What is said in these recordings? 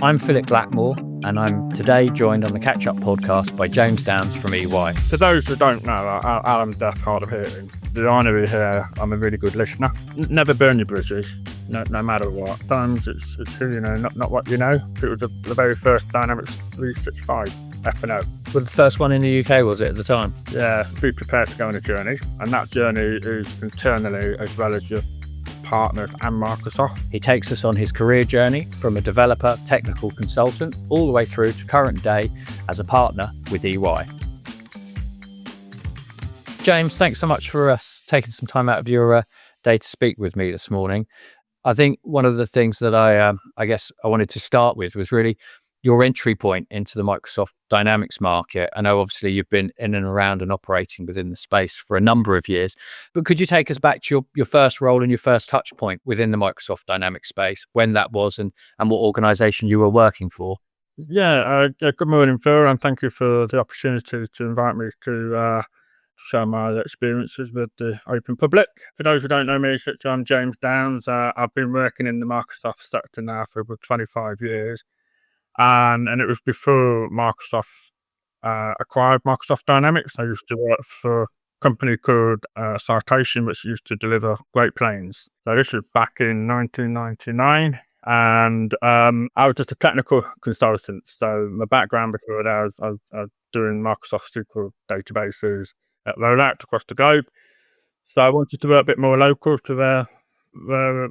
I'm Phillip Blackmore, and I'm today joined on the Catch Up podcast by James Downs from EY. For those who don't know, I'm deaf, hard of hearing. The irony here, I'm a really good listener. Never burn your bridges, no matter what. Sometimes it's not what you know. It was the very first Dynamics 365 F&O. Well, the first one in the UK, was it, at the time? Yeah, be prepared to go on a journey. And that journey is internally as well as your partners and Microsoft. He takes us on his career journey from a developer, technical consultant, all the way through to current day as a partner with EY. James, thanks so much for taking some time out of your day to speak with me this morning. I think one of the things that I guess I wanted to start with was really your entry point into the Microsoft Dynamics market. I know obviously you've been in and around and operating within the space for a number of years, but could you take us back to your first role and your first touch point within the Microsoft Dynamics space, when that was and what organization you were working for? Yeah, good morning, Phil, and thank you for the opportunity to invite me to share my experiences with the open public. For those who don't know me, I'm James Downs. I've been working in the Microsoft sector now for about 25 years. And it was before Microsoft acquired Microsoft Dynamics. I used to work for a company called Citation, which used to deliver Great Plains. So this was back in 1999. And I was just a technical consultant. So my background before that, I was doing Microsoft SQL databases at rollout across the globe. So I wanted to work a bit more local to where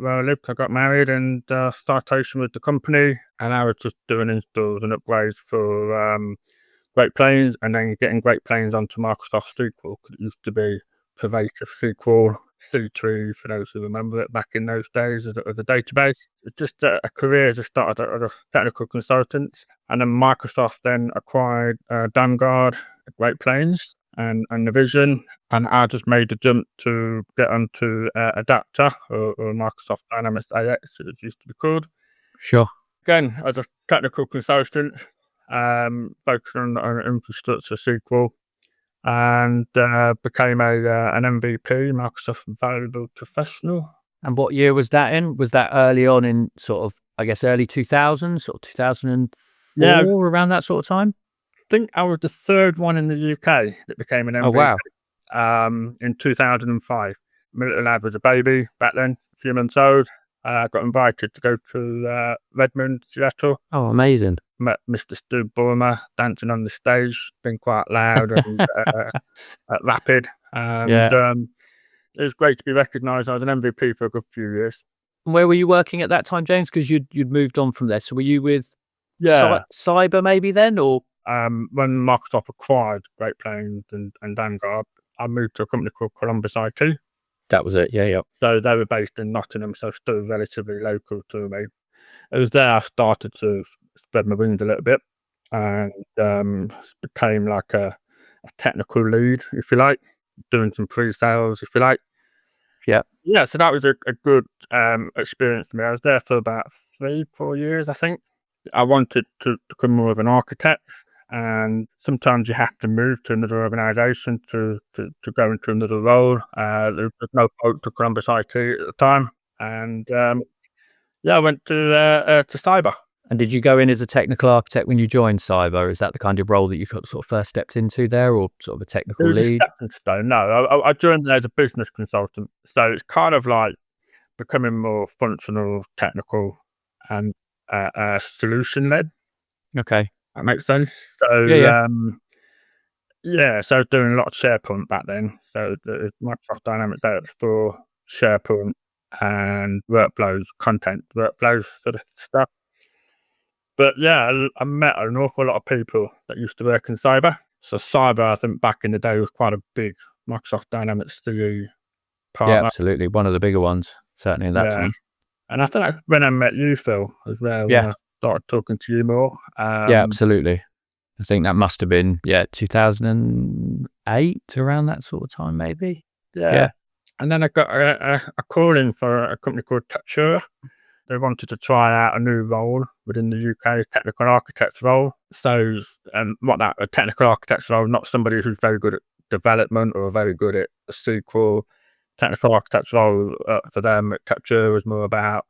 I lived. I got married and Citation was the company, and I was just doing installs and upgrades for Great Plains, and then getting Great Plains onto Microsoft SQL. It used to be pervasive SQL, C3, for those who remember it back in those days as a database. It's just a career as I started as a technical consultant, and then Microsoft then acquired Vanguard, Great Plains, and the vision, and I just made the jump to get onto Adapter or Microsoft Dynamics AX, as it used to be called. Sure. Again, as a technical consultant, focusing on infrastructure SQL, and became an MVP, Microsoft Valuable Professional. And what year was that in? Was that early on in sort of, I guess, early 2000s, sort of 2004, around that sort of time? I think I was the third one in the UK that became an MVP. Oh, wow. In 2005. My little lad was a baby back then, a few months old. Got invited to go to Redmond, Seattle. Oh, amazing. Met Mr. Stu Bulmer dancing on the stage, been quite loud and rapid. And it was great to be recognised. I was an MVP for a good few years. And where were you working at that time, James? Because you'd moved on from there. So were you with Cyber maybe then, or? When Microsoft acquired Great Plains and Vanguard, I moved to a company called Columbus IT. That was it, yeah. So they were based in Nottingham, so still relatively local to me. It was there I started to spread my wings a little bit and became like a technical lead, if you like, doing some pre-sales, if you like. Yeah, so that was a good experience for me. I was there for about 3-4 years, I think. I wanted to become more of an architect, and sometimes you have to move to another organisation to go into another role. There was no fault to Columbus IT at the time, and I went to Cyber. And did you go in as a technical architect when you joined Cyber? Is that the kind of role that you sort of first stepped into there, or sort of a technical lead? It was a stepping stone. No, I joined there as a business consultant, so it's kind of like becoming more functional, technical, and solution led. Okay, that makes sense. So so I was doing a lot of SharePoint back then. So the Microsoft Dynamics for SharePoint and workflows, content workflows sort of stuff. But I met an awful lot of people that used to work in Cyber. So Cyber, I think back in the day, was quite a big Microsoft Dynamics 3 partner. Yeah, absolutely. One of the bigger ones, certainly in that time. And I think when I met you, Phil, as well, when I started talking to you more. Yeah, absolutely. I think that must have been, 2008, around that sort of time, maybe. Yeah. And then I got a call in for a company called Captura. They wanted to try out a new role within the UK, technical architect's role. So, a technical architect's role, not somebody who's very good at development or very good at SQL. Technical architect's role for them at Capture was more about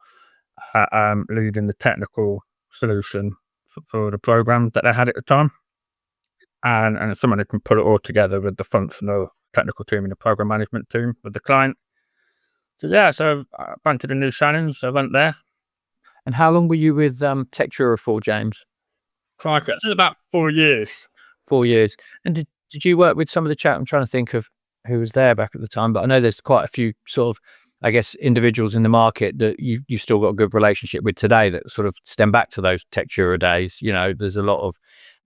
leading the technical solution for the program that they had at the time, and someone who can put it all together with the functional technical team and the program management team with the client. So yeah, so I wanted a new challenge. So I went there. And how long were you with Textura for, James? Like, it's about 4 years. 4 years. And did you work with some of the chat? I'm trying to think of who was there back at the time, but I know there's quite a few sort of, I guess, individuals in the market that you've still got a good relationship with today that sort of stem back to those Textura days. You know, there's a lot of,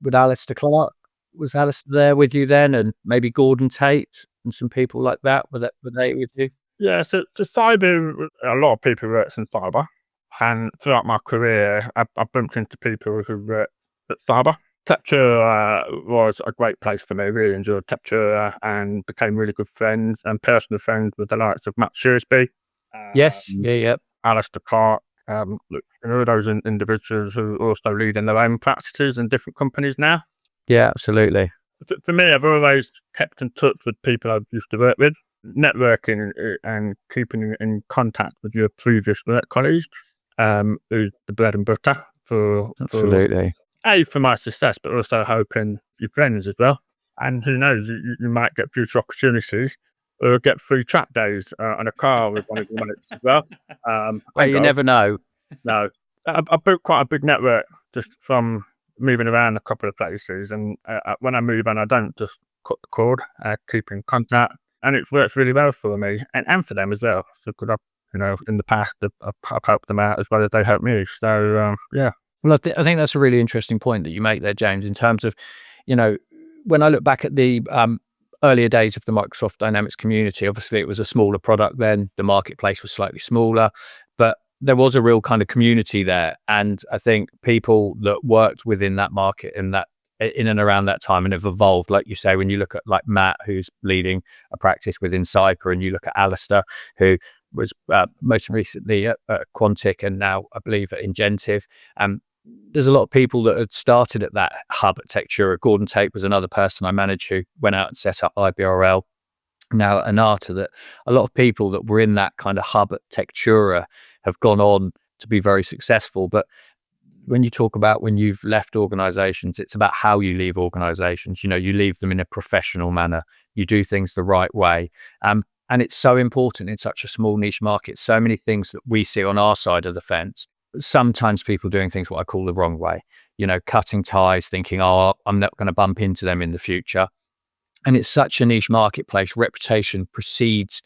with Alistair Clark, was Alistair there with you then? And maybe Gordon Tate and some people like that, were they with you? Yeah, so cyber, a lot of people worked in cyber, and throughout my career, I bumped into people who worked at cyber. Texture was a great place for me. Really enjoyed Texture and became really good friends and personal friends with the likes of Matt Shrewsbury. Yes, yeah. Alistair Clark, look, all those individuals who are also leading their own practices in different companies now. Yeah, absolutely. For me, I've always kept in touch with people I've used to work with. Networking and keeping in contact with your previous work colleagues is the bread and butter for Absolutely. for my success, but also hoping your friends as well. And who knows, you might get future opportunities or get free track days on a car with one of your mates as well. Well, you never know. No, I built quite a big network just from moving around a couple of places. And when I move on, I don't just cut the cord, keep in contact. And it works really well for me and for them as well. So could I, in the past, I've helped them out as well as they helped me. So, yeah. Well, I think that's a really interesting point that you make there, James, in terms of, when I look back at the earlier days of the Microsoft Dynamics community, obviously it was a smaller product then, the marketplace was slightly smaller, but there was a real kind of community there. And I think people that worked within that market in and around that time and have evolved, like you say, when you look at like Matt, who's leading a practice within Cyper, and you look at Alistair, who was most recently at Quantic and now I believe at Ingentive. There's a lot of people that had started at that hub at Textura. Gordon Tate was another person I managed who went out and set up IBRL. Now at Anata, that a lot of people that were in that kind of hub at Textura have gone on to be very successful. But when you talk about when you've left organizations, it's about how you leave organizations. You leave them in a professional manner. You do things the right way. And it's so important in such a small niche market. So many things that we see on our side of the fence. Sometimes people doing things what I call the wrong way, cutting ties, thinking, oh, I'm not going to bump into them in the future. And it's such a niche marketplace. Reputation precedes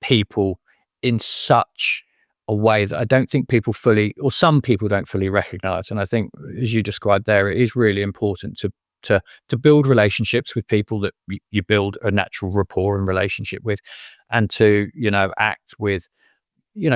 people in such a way that I don't think people fully, or some people don't fully recognize. And I think, as you described there, it is really important to build relationships with people that you build a natural rapport and relationship with, and to, act with,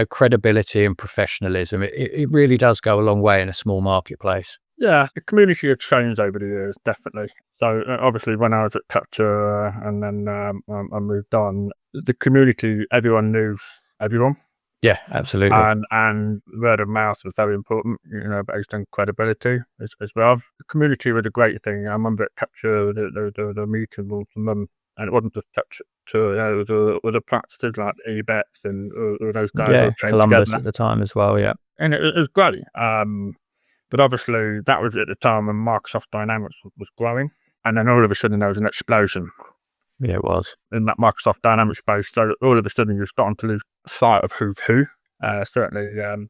credibility and professionalism. It really does go a long way in a small marketplace. Yeah, the community has changed over the years, definitely. So obviously when I was at Capture and then I moved on, the community, everyone knew everyone. Yeah, absolutely. And word of mouth was very important, based on credibility as well. The community was a great thing. I remember at Capture, the meeting was them, and it wasn't just Capture. It was other practices like eBet and all those guys. Yeah, all trained Columbus together at the time as well. Yeah, and it was great. But obviously that was at the time when Microsoft Dynamics was growing, and then all of a sudden there was an explosion. Yeah, it was in that Microsoft Dynamics space. So all of a sudden you're starting to lose sight of who's who. Certainly. And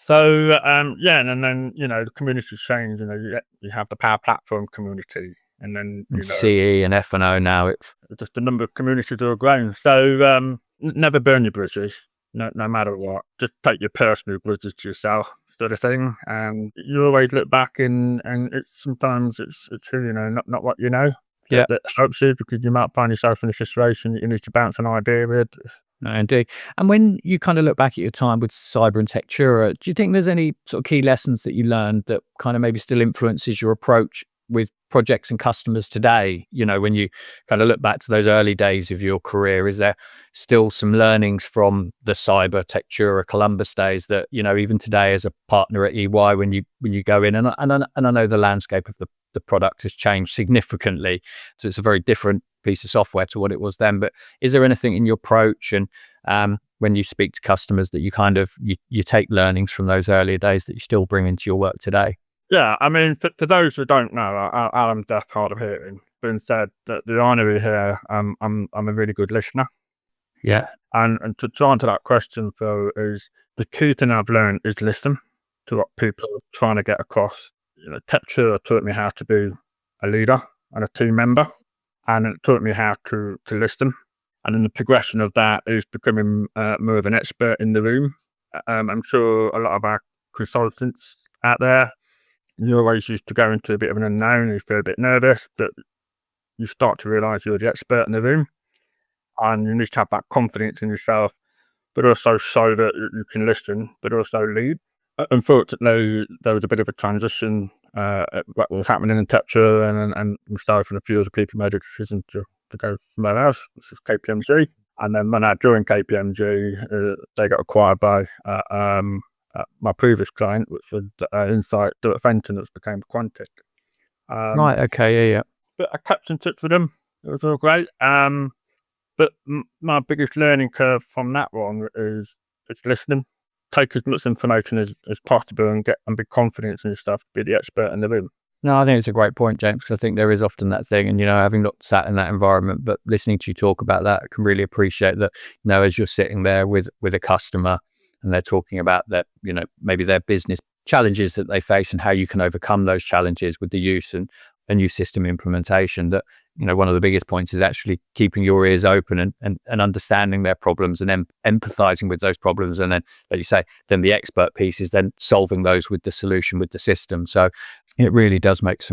then the community change. You have the Power Platform community, and then CE and F&O now. It's just the number of communities are growing. So never burn your bridges, no matter what. Just take your personal bridges to yourself, sort of thing. And you always look back and sometimes it's who not what you know. Yeah, that helps you, because you might find yourself in a situation that you need to bounce an idea with. No, indeed. And when you kind of look back at your time with Cyber and Textura, do you think there's any sort of key lessons that you learned that kind of maybe still influences your approach with projects and customers today? When you kind of look back to those early days of your career, is there still some learnings from the Cyber, Textura, Columbus days that, even today as a partner at EY, when you go in, and I know the landscape of the product has changed significantly, so it's a very different piece of software to what it was then, but is there anything in your approach and when you speak to customers that you kind of you take learnings from those earlier days that you still bring into your work today? Yeah, I mean, for those who don't know, I'm deaf, hard of hearing. Being said, that the irony here, I'm a really good listener. Yeah. And to answer that question, Phil, is the key thing I've learned is listen to what people are trying to get across. Texture taught me how to be a leader and a team member, and it taught me how to listen. And then the progression of that is becoming more of an expert in the room. I'm sure a lot of our consultants out there, you always used to go into a bit of an unknown, you feel a bit nervous, but you start to realise you're the expert in the room, and you need to have that confidence in yourself, but also show that you can listen, but also lead. Unfortunately, there was a bit of a transition what was happening in Tetra, and myself and a few other people made a decision to go somewhere else, which is KPMG. And then when I joined KPMG, they got acquired by my previous client, which was Insight Fenton, which became Quantic. Right. Okay. Yeah. But I kept in touch with them. It was all great. But my biggest learning curve from that one is listening. Take as much information as possible and be confident in yourself, be the expert in the room. No, I think it's a great point, James, because I think there is often that thing, and having not sat in that environment, but listening to you talk about that, I can really appreciate that. As you're sitting there with a customer, and they're talking about that, maybe their business challenges that they face and how you can overcome those challenges with the use and a new system implementation. That one of the biggest points is actually keeping your ears open and understanding their problems and then empathizing with those problems, and then, like you say, then the expert piece is then solving those with the solution, with the system. So it really does makes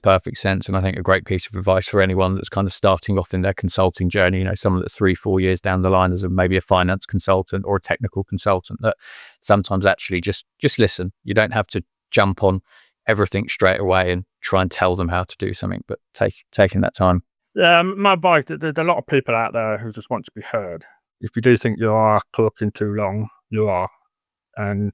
perfect sense, and I think a great piece of advice for anyone that's kind of starting off in their consulting journey. Someone that's 3-4 years down the line as maybe a finance consultant or a technical consultant, that sometimes actually just listen. You don't have to jump on everything straight away and try and tell them how to do something, but taking that time. Yeah, my advice, there's a lot of people out there who just want to be heard. If you do think you are talking too long, you are. And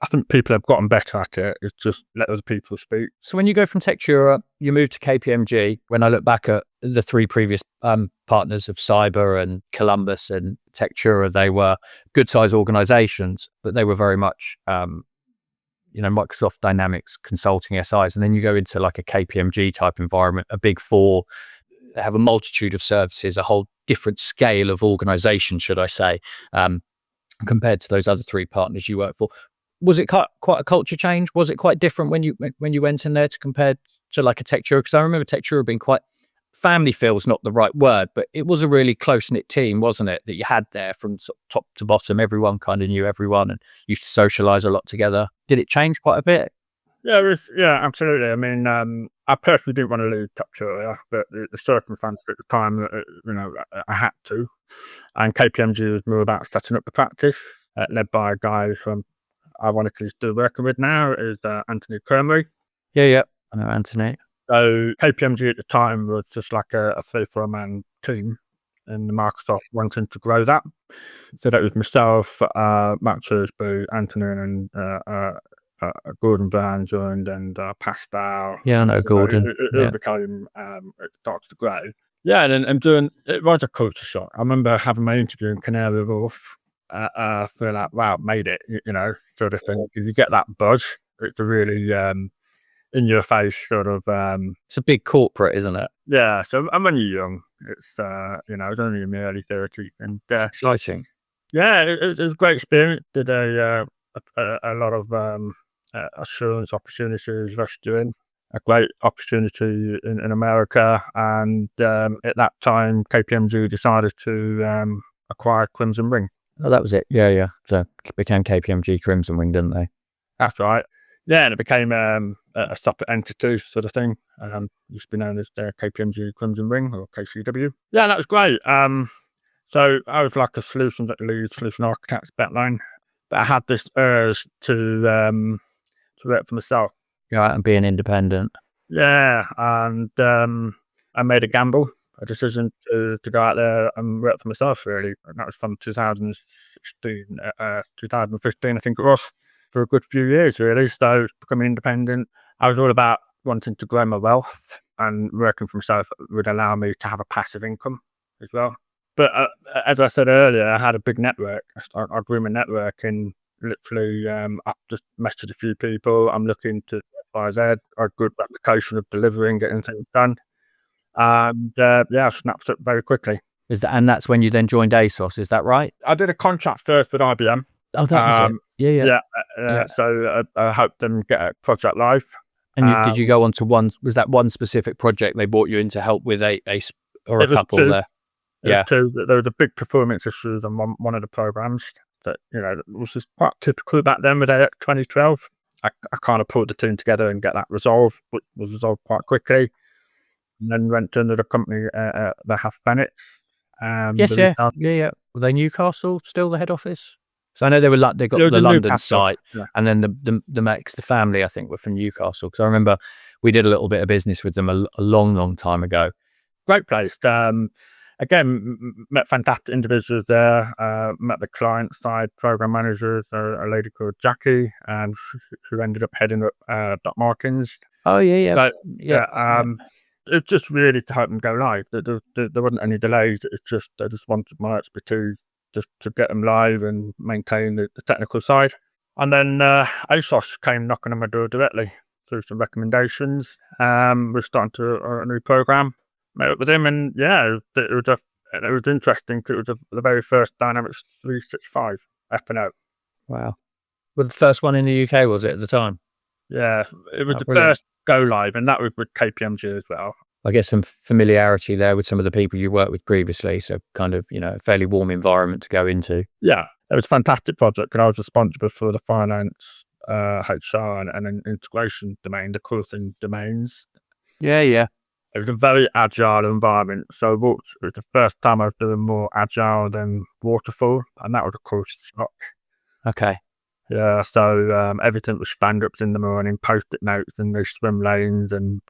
I think people have gotten better at it. It's just let other people speak. So when you go from Textura, you move to KPMG. When I look back at the 3 previous partners of Cyber and Columbus and Textura, they were good size organizations, but they were very much Microsoft Dynamics consulting SIs. And then you go into like a KPMG type environment, a big 4, they have a multitude of services, a whole different scale of organization, should I say, compared to those other 3 partners you work for. Was it quite a culture change? Was it quite different when you went in there to compare to like a Textura? Because I remember Textura being quite, family feels not the right word, but it was a really close-knit team, wasn't it, that you had there from top to bottom? Everyone kind of knew everyone and used to socialize a lot together. Did it change quite a bit? Yeah, absolutely. I mean, I personally didn't want to leave Textura, but the circumstances at the time, I had to. And KPMG was more about setting up the practice, led by a guy who I'm ironically still working with now, is Anthony Kermery. Yeah, I know Anthony. So KPMG at the time was just like a 3-4-man team, and Microsoft wanting to grow that. So that was myself, Matt Shrewsbury, Anthony, and Gordon Brown joined, and Pascal. Yeah, I know Gordon. It became, it starts to grow. Yeah, and it was a culture shock. I remember having my interview in Canary Wharf. Feel like, wow, made it, sort of thing. Because you get that buzz. It's a really in your face sort of. It's a big corporate, isn't it? Yeah. So, and when you're young, it's I was only in my early 30s, and it's exciting. Yeah, it was a great experience. Did a lot of assurance opportunities, rushed in. A great opportunity in America, and at that time, KPMG decided to acquire Crimson Ring. Oh, that was it. Yeah. So it became KPMG Crimson Ring, didn't they? That's right. Yeah, and it became a separate entity sort of thing. Used to be known as the KPMG Crimson Ring, or KCW. Yeah, that was great. So I was like a solution architect back then, but I had this urge to work for myself. Yeah, and being independent. Yeah, and I made a decision to go out there and work for myself, really. And that was from 2015, I think it was, for a good few years, really. So becoming independent, I was all about wanting to grow my wealth, and working for myself would allow me to have a passive income as well. But as I said earlier, I had a big network. I grew my network, and literally, I just messaged a few people. I'm looking to XYZ, a good reputation of delivering, getting things done. And yeah, I snapped up very quickly. And that's when you then joined ASOS, is that right? I did a contract first with IBM. Oh, that was it. Yeah. Yeah, Yeah. so I helped them get a project live. And did you go on to was that one specific project they brought you in to help with or a It was couple two. there? It was Yeah. two. There was a big performance issues on one of the programs that was just quite typical back then with 2012. I kind of pulled the team together and get that resolved, which was resolved quite quickly. And then went to another company, the Half Bennett. Yes, yeah. Were they Newcastle still the head office? So I know they got It was the in London Newcastle. site, Yeah. and then the family I think were from Newcastle, because I remember we did a little bit of business with them a long time ago. Great place. Again, met fantastic individuals there. Met the client side program managers, a lady called Jackie, and who ended up heading up Doc Markins. Oh yeah. So it's just really to help them go live. There wasn't any delays. It's just they just wanted my expertise just to get them live and maintain the technical side. And then ASOS came knocking on my door directly through some recommendations. We're starting to a new program. Met up with him, and yeah, it was interesting. It was the very first Dynamics 365 F&O. Wow. Well, the first one in the UK, was it, at the time? Yeah, it was the brilliant. first go live, and that was with KPMG as well. I guess some familiarity there with some of the people you worked with previously, so kind of, a fairly warm environment to go into. Yeah, it was a fantastic project, and I was responsible for the finance, HR, and an integration domain, the core thing domains. Yeah. It was a very agile environment. So it was the first time I was doing more agile than waterfall, and that was a course shock. Okay. Yeah, so everything was stand-ups in the morning, post-it notes in the swim lanes, and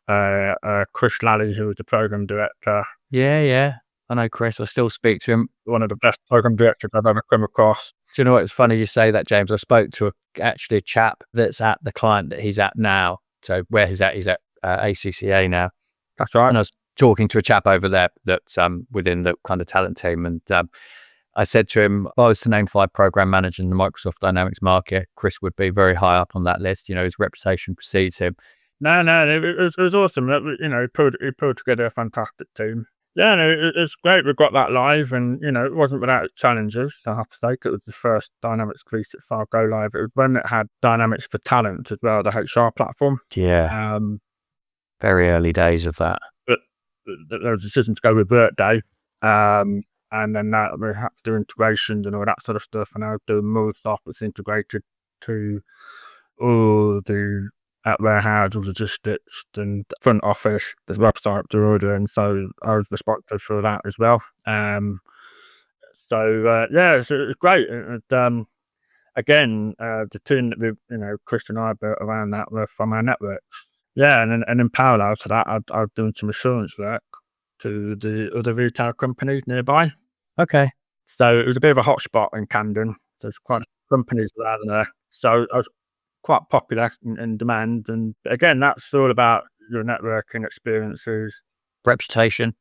Chris Lally, who was the program director. Yeah. I know Chris. I still speak to him. One of the best program directors I've ever come across. Do you know what? It's funny you say that, James. I spoke to actually a chap that's at the client that he's at now. So where he's at ACCA now. That's right. And I was talking to a chap over there that's within the kind of talent team, and I said to him, if I was to name 5 program managers in the Microsoft Dynamics market, Chris would be very high up on that list. His reputation precedes him. No, it was awesome. He pulled together a fantastic team. Yeah, it's great. We got that live, and it wasn't without challenges. I have to say, it was the first Dynamics 365 go live. It was when it had Dynamics for Talent as well, the HR platform. Yeah. Very early days of that. But there was a decision to go with Workday, and then we had to do integrations and all that sort of stuff. And I was doing more stuff that's integrated to all the warehouse, logistics, and front office, the website to order, and so I was responsible for that as well. Yeah, it's great. Again, the team that we, Chris and I built around that were from our networks. Yeah, and in parallel to that, I was doing some assurance work to the other retail companies nearby. Okay. So it was a bit of a hotspot in Camden. So there's quite a few companies around there. So I was quite popular in demand. And again, that's all about your networking experiences. Reputation.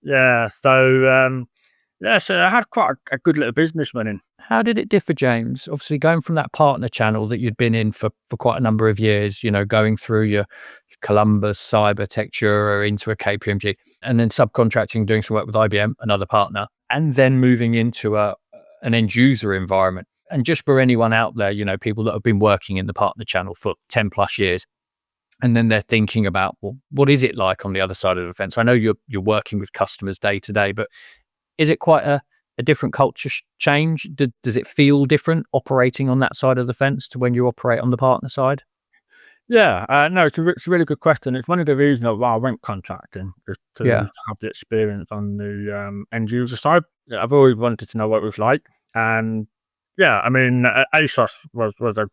Yeah. So, so I had quite a good little business running. How did it differ, James? Obviously, going from that partner channel that you'd been in for quite a number of years, going through your Columbus, Cyber, Textura into a KPMG, and then subcontracting, doing some work with IBM, another partner, and then moving into an end user environment. And just for anyone out there, people that have been working in the partner channel for 10 plus years, and then they're thinking about, well, what is it like on the other side of the fence? I know you're working with customers day to day, but is it quite a different culture change? Does it feel different operating on that side of the fence to when you operate on the partner side? Yeah, no, it's a really good question. It's one of the reasons why I went contracting, is to have the experience on the end user side. I've always wanted to know what it was like. And yeah, I mean, ASOS was a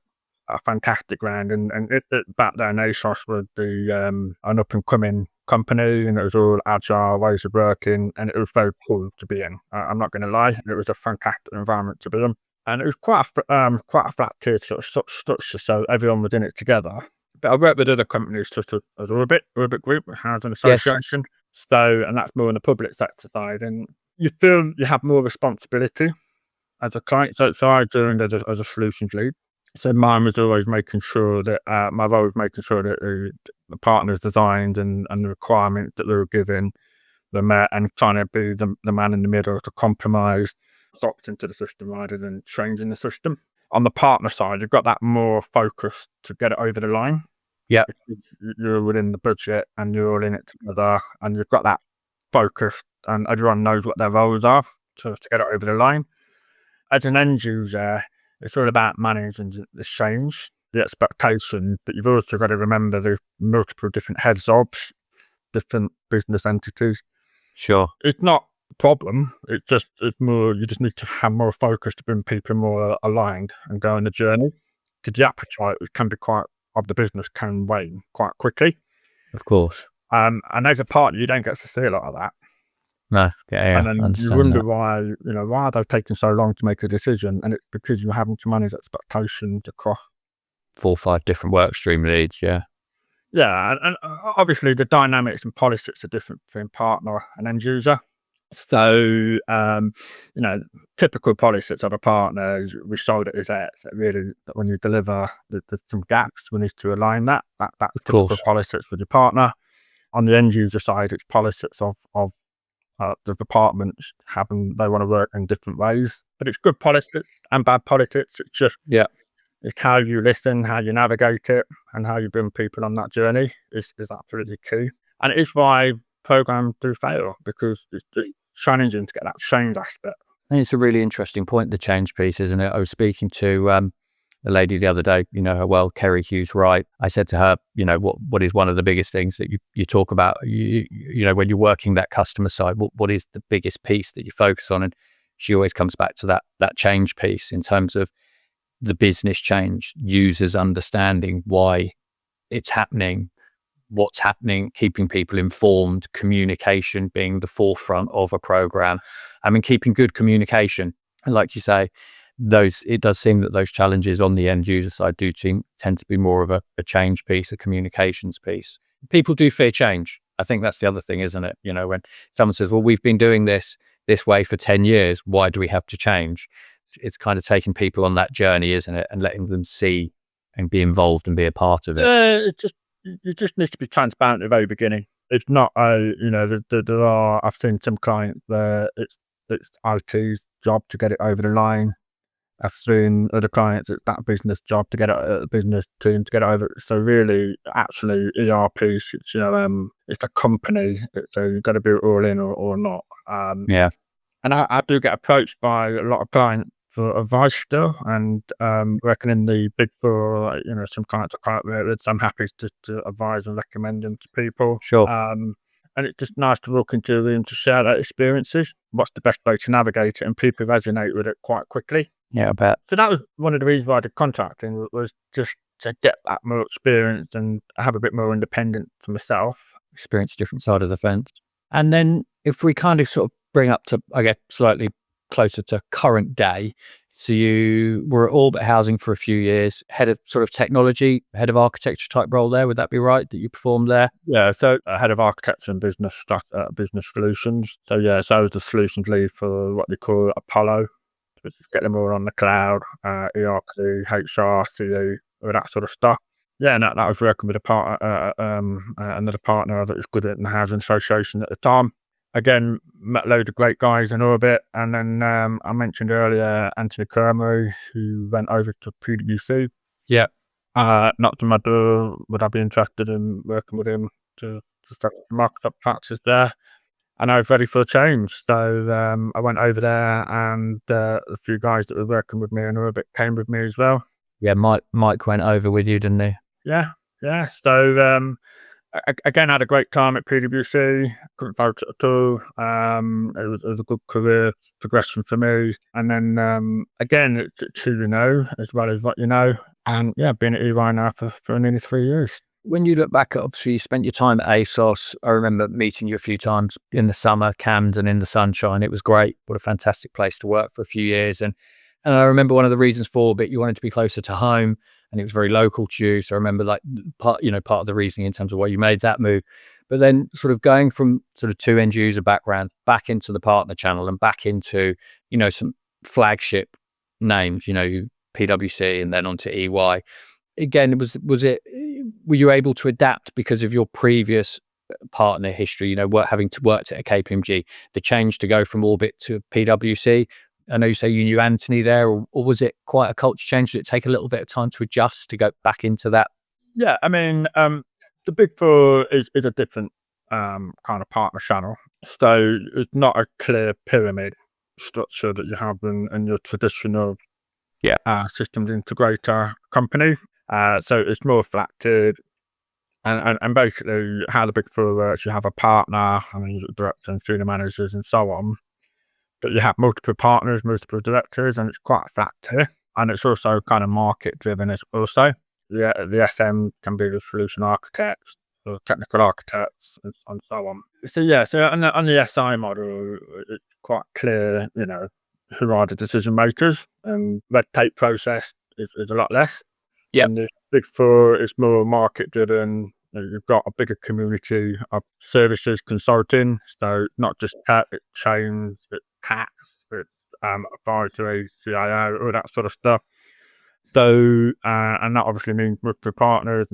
fantastic brand, and back then ASOS was an up and coming company, and it was all agile ways of working, and it was very cool to be in. I'm not going to lie, it was a fantastic environment to be in, and it was quite a flat tier sort of structure, so everyone was in it together. But I worked with other companies such as Orbit Group, Housing Association. Yes. So, and that's more on the public sector side, and you feel you have more responsibility as a client. So I joined as a solutions lead. So mine was always making sure that my role was making sure that the partners designed and the requirements that they were given were met, and trying to be the man in the middle to compromise stopped into the system rather than changing the system. On the partner side, you've got that more focus to get it over the line. Yeah, You're within the budget and you're all in it together, and you've got that focus, and everyone knows what their roles are to get it over the line. As an end user, it's all about managing the change, the expectation, that you've also got to remember there's multiple different heads of different business entities. sure. It's not a problem. It's more, you just need to have more focus to bring people more aligned and go on the journey. Because the appetite can be of the business can wane quite quickly. Of course. And as a partner, you don't get to see a lot of that. No, yeah, And I then you understand wonder that. why they've taken so long to make a decision. And it's because you're having to manage expectations across. 4 or 5 different work stream leads, yeah. Yeah. And obviously the dynamics and politics are different between partner and end user. So, typical politics of a partner is we sold it as X. Really, when you deliver, there's some gaps. We need to align that's Of typical course. politics with your partner. On the end user side, it's politics of the departments they want to work in different ways. But it's good politics and bad politics. It's just Yeah. it's how you listen, how you navigate it, and how you bring people on that journey is absolutely key. And it is why programs do fail, because it's challenging to get that change aspect. And it's a really interesting point, the change piece, isn't it? I was speaking to a lady the other day, you know her well, Kerry Hughes Wright. I said to her, what is one of the biggest things that you talk about, when you're working that customer side, what is the biggest piece that you focus on? And she always comes back to that change piece in terms of the business change, users understanding why it's happening, what's happening, keeping people informed, communication being the forefront of a program. I mean, keeping good communication. And like you say, it does seem that those challenges on the end user side tend to be more of a change piece, a communications piece. People do fear change. I think that's the other thing, isn't it? When someone says, well, we've been doing this way for 10 years, why do we have to change? It's kind of taking people on that journey, isn't it? And letting them see and be involved and be a part of it. You just need to be transparent at the very beginning. It's not I've seen some clients where it's IT's job to get it over the line. I've seen other clients, it's that business job to get it, business team to get it over. So really, actually, ERP, it's a company, so you've got to be all in or not. Yeah. And I do get approached by a lot of clients for advice still, and working in the big four, some clients I can't work with, so I'm happy to advise and recommend them to people. Sure. And it's just nice to walk into a room to share that experiences. What's the best way to navigate it, and people resonate with it quite quickly. Yeah, I bet. So that was one of the reasons why I did contracting, was just to get that more experience and have a bit more independence for myself. Experience a different side of the fence. And then if we kind of sort of bring up to, I guess, slightly closer to current day. So you were at Orbit Housing for a few years, head of sort of technology, head of architecture type role there. Would that be right, that you performed there? Yeah, so head of architecture and business solutions. So I was the solutions lead for what they call Apollo, which is get them all on the cloud, ERP, HR, CE, all that sort of stuff. Yeah, and that was working with another partner that was good at the housing association at the time. Again, met loads of great guys in Orbit, and then I mentioned earlier Anthony Kermery, who went over to PwC. Yeah. Knocked on my door, would I be interested in working with him to start the market practice there? And I was ready for a change, so I went over there, and a few guys that were working with me in Orbit came with me as well. Yeah, Mike went over with you, didn't he? Yeah. So again, I had a great time at PwC. Couldn't fault it at all. It was a good career progression for me. And then again, it's who you know as well as what you know. And been at EY now for nearly 3 years. When you look back, obviously you spent your time at ASOS. I remember meeting you a few times in the summer, Camden in the sunshine. It was great. What a fantastic place to work for a few years. And I remember one of the reasons for Orbit, you wanted to be closer to home, and it was very local to you. So I remember part of the reasoning in terms of why you made that move. But then sort of going from sort of two end user background back into the partner channel and back into, some flagship names, PwC and then onto EY. Again, were you able to adapt because of your previous partner history, having to work at a KPMG, the change to go from Orbit to PwC? I know you say you knew Anthony there, or was it quite a culture change? Did it take a little bit of time to adjust to go back into that? Yeah, I mean, the Big Four is a different kind of partner channel. So it's not a clear pyramid structure that you have in your traditional systems integrator company. So it's more flatted. And basically, how the Big Four works, you have a partner, directors and senior managers and so on. But you have multiple partners, multiple directors, and it's quite flat here. And it's also kind of market driven as also. The SM can be the solution architects, or technical architects, and so on. So on the SI model, it's quite clear, who are the decision makers, and red tape process is a lot less. Yeah. And the Big Four is more market driven. You've got a bigger community of services consulting, so not just tech, it's change, it's tax, it's advisory, CIO, all that sort of stuff. So, and that obviously means multiple partners,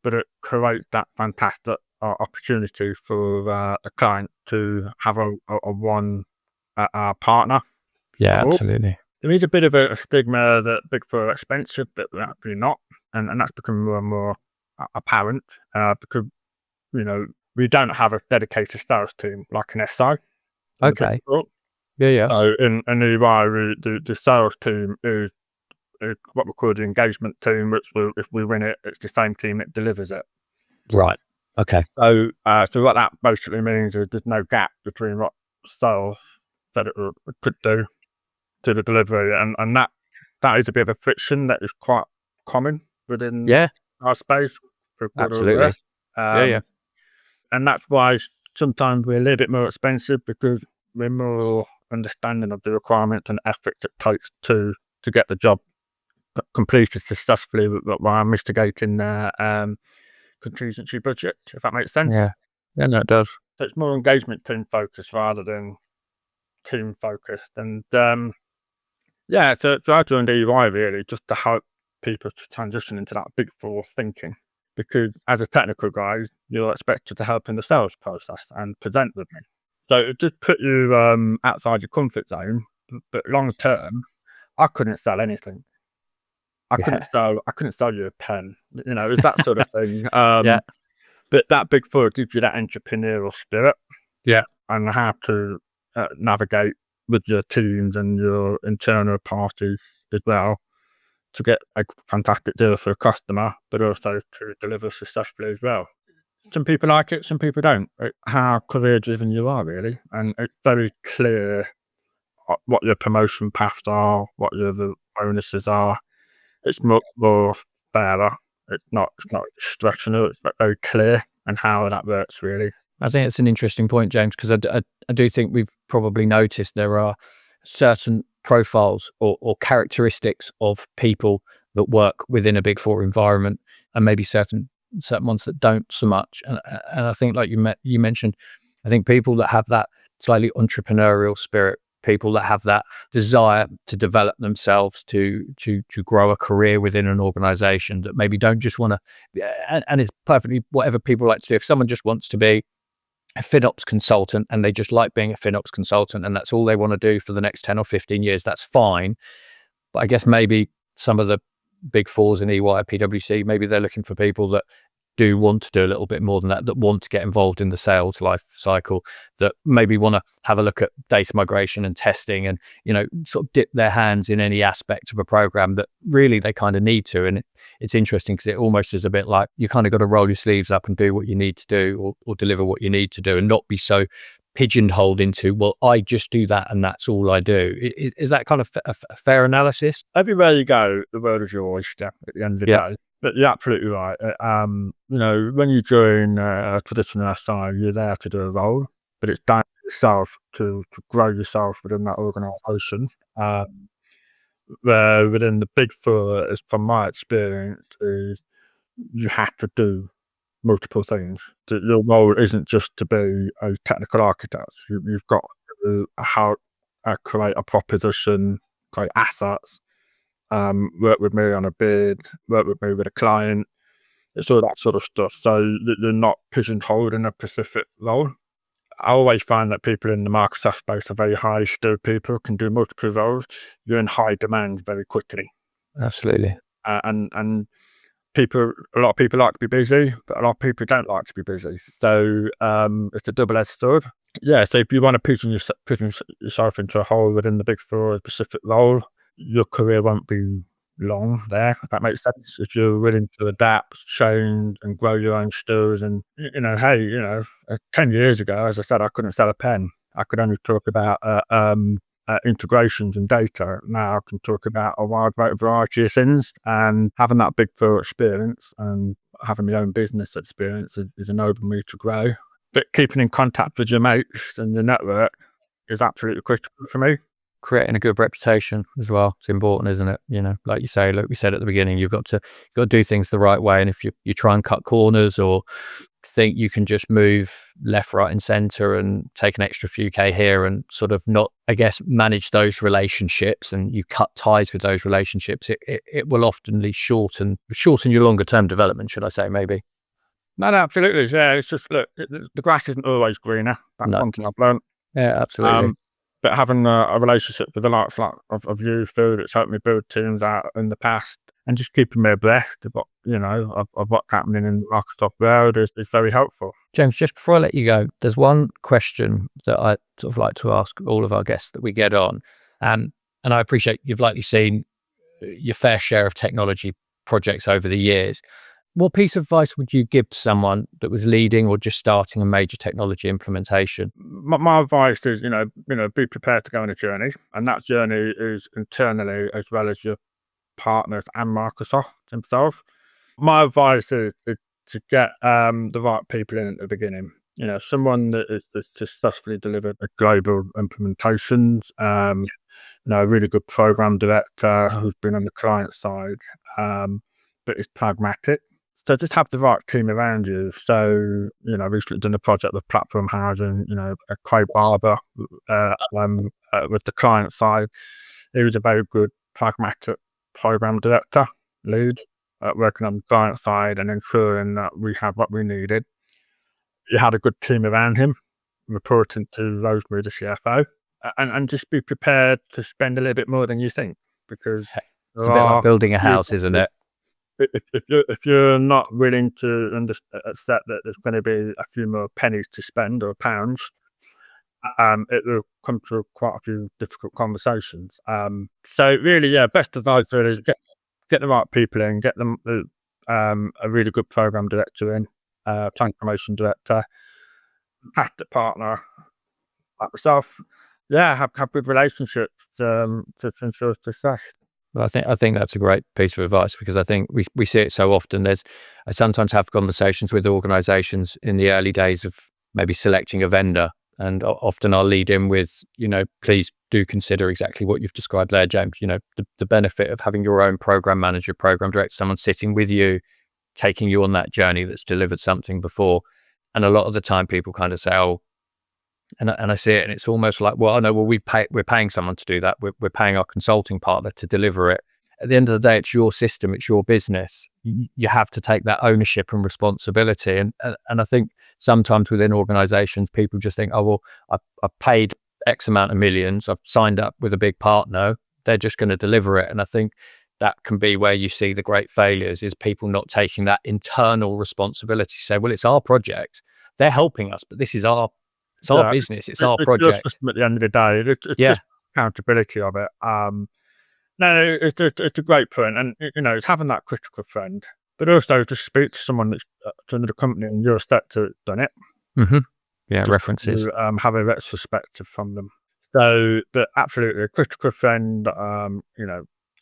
but it creates that fantastic opportunity for the client to have a one partner. Yeah, absolutely. There is a bit of a stigma that Big Four are expensive, but they're actually not, and that's becoming more and more apparent because we don't have a dedicated sales team like an SI. Okay. Yeah. So in EY, the sales team is what we call the engagement team, which if we win it, it's the same team that delivers it. Right. Okay. So what that basically means is there's no gap between what sales said it could do to the delivery, and that is a bit of a friction that is quite common within our space. For good or worse. Absolutely. And that's why sometimes we're a little bit more expensive, because we're more understanding of the requirement and effort it takes to get the job completed successfully while mitigating contingency budget, if that makes sense. Yeah, no, it does. So it's more engagement team focused rather than team focused. And so I joined EY really just to help people to transition into that Big Four thinking, because as a technical guy, you're expected to help in the sales process and present with me. So it just put you outside your comfort zone, but long term, I couldn't sell anything. I couldn't sell you a pen. It's that sort of thing. But that Big Four gives you that entrepreneurial spirit. Yeah. And how to navigate with your teams and your internal parties as well to get a fantastic deal for a customer, but also to deliver successfully as well. Some people like it, some people don't. How career driven you are, really. And it's very clear what your promotion paths are, what your bonuses are. It's more fairer. It's not instructional. It's very clear and how that works, really. I think it's an interesting point, James, because I do think we've probably noticed there are certain profiles or characteristics of people that work within a Big Four environment, and maybe certain ones that don't so much. And I think, like you mentioned, I think people that have that slightly entrepreneurial spirit, people that have that desire to develop themselves, to grow a career within an organization, that maybe don't just want to, and it's perfectly whatever people like to do. If someone just wants to be a FinOps consultant and they just like being a FinOps consultant and that's all they want to do for the next 10 or 15 years, that's fine. But I guess maybe some of the Big Fours in EY, PwC, maybe they're looking for people that do want to do a little bit more than that want to get involved in the sales life cycle, that maybe want to have a look at data migration and testing and, sort of dip their hands in any aspect of a program that really they kind of need to. And it's interesting because it almost is a bit like you kind of got to roll your sleeves up and do what you need to do, or deliver what you need to do, and not be so pigeonholed into, well, I just do that and that's all I do. Is that kind of a fair analysis? Everywhere you go, the world is your oyster at the end of the day. But you're absolutely right. When you join a traditional SI, you're there to do a role, but it's down to yourself to grow yourself within that organisation. Where within the Big Four, from my experience, is you have to do multiple things. That your role isn't just to be a technical architect. You've got to how create a proposition, create assets, work with me on a bid, work with me with a client. It's all that sort of stuff. So that you're not pigeonholed in a specific role. I always find that people in the Microsoft space are very highly skilled people, can do multiple roles. You're in high demand very quickly. Absolutely. And a lot of people like to be busy, but a lot of people don't like to be busy. So it's a double-edged sword. Yeah, so if you want to pigeon yourself into a hole within the Big Four, a specific role, your career won't be long there, if that makes sense. If you're willing to adapt, change, and grow your own skills, and hey, 10 years ago, as I said, I couldn't sell a pen. I could only talk about integrations and data. Now I can talk about a wide variety of things, and having that Big Four experience and having my own business experience is enabled me to grow. But keeping in contact with your mates and your network is absolutely critical for me. Creating a good reputation as well. It's important, isn't it? Like you say, like we said at the beginning, you've got to do things the right way. And if you try and cut corners or think you can just move left, right, and center and take an extra few K here and sort of not, I guess, manage those relationships, and you cut ties with those relationships, it will often shorten your longer term development, should I say, maybe. No, absolutely. Yeah, it's just, look, the grass isn't always greener. That's one thing I've learned. Yeah, absolutely. But having a relationship with the likes of you, Phil, that's helped me build teams out in the past, and just keeping me abreast of what, of what's happening in the Microsoft world is very helpful. James, just before I let you go, there's one question that I sort of like to ask all of our guests that we get on. And I appreciate you've likely seen your fair share of technology projects over the years. What piece of advice would you give to someone that was leading or just starting a major technology implementation? My advice is, be prepared to go on a journey, and that journey is internally as well as your partners and Microsoft himself. My advice is to get the right people in at the beginning. Someone that is successfully delivered a global implementations, a really good program director who's been on the client side, but is pragmatic. So just have the right team around you. So, recently done a project with Platform Housing, a Craig Barber with the client side. He was a very good pragmatic program director, lead, working on the client side and ensuring that we had what we needed. He had a good team around him, reporting to Rosemary, the CFO, and just be prepared to spend a little bit more than you think, because it's a bit like building a house, isn't it? If you're not willing to accept that there's going to be a few more pennies to spend or pounds, it will come to quite a few difficult conversations. So really, yeah, best advice really is get the right people in, get them a really good program director in, transformation director, fantastic partner like myself. Yeah, have good relationships to ensure success. Well, I think that's a great piece of advice, because I think we see it so often. I sometimes have conversations with organizations in the early days of maybe selecting a vendor, and often I'll lead in with, please do consider exactly what you've described there, James. The benefit of having your own program manager, program director, someone sitting with you, taking you on that journey that's delivered something before. And a lot of the time people kind of say, oh, and I see it, and it's almost like, well, I know, well, we're paying someone to do that. We're paying our consulting partner to deliver it. At the end of the day, it's your system, it's your business. You have to take that ownership and responsibility. And I think sometimes within organizations, people just think, oh, well, I've paid X amount of millions, I've signed up with a big partner, they're just going to deliver it. And I think that can be where you see the great failures, is people not taking that internal responsibility. Say, well, it's our project. They're helping us, but this is our business. It's our project. Just at the end of the day, it's just accountability of it. No, it's a great point, and it's having that critical friend, but also to speak to someone that's to another company in your sector that's done it. Mm-hmm. Yeah, just references. To, have a retrospective from them. So, but absolutely, a critical friend.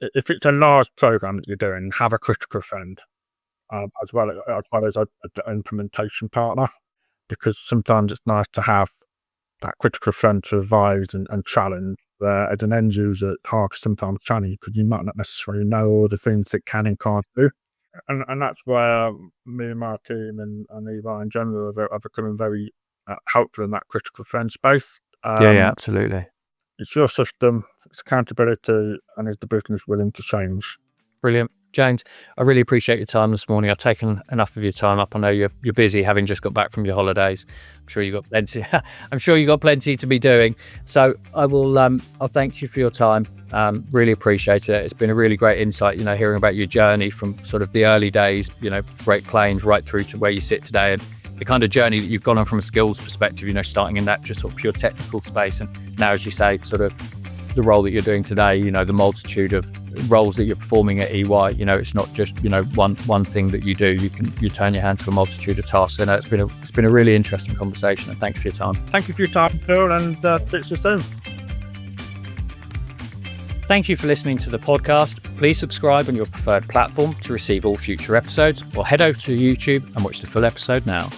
If it's a large program that you're doing, have a critical friend, as well as an implementation partner. Because sometimes it's nice to have that critical friend to advise and challenge, where as an end user, it's hard to sometimes challenge because you might not necessarily know all the things it can and can't do. and that's where me and my team and Levi in general are becoming very helpful in that critical friend space. Yeah, absolutely. It's your system, it's accountability, and is the business willing to change? Brilliant. James, I really appreciate your time this morning. I've taken enough of your time up. I know you're busy, having just got back from your holidays. I'm sure you got plenty. I'm sure you got plenty to be doing. So I will. I'll thank you for your time. Really appreciate it. It's been a really great insight. Hearing about your journey from sort of the early days. Great Plains, right through to where you sit today, and the kind of journey that you've gone on from a skills perspective. Starting in that just sort of pure technical space, and now, as you say, sort of the role that you're doing today. The multitude of roles that you're performing at EY. It's not just one thing that you do. You turn your hand to a multitude of tasks. And it's been a really interesting conversation. And thanks for your time. Thank you for your time, Phil, and speak to you soon. Thank you for listening to the podcast. Please subscribe on your preferred platform to receive all future episodes, or head over to YouTube and watch the full episode now.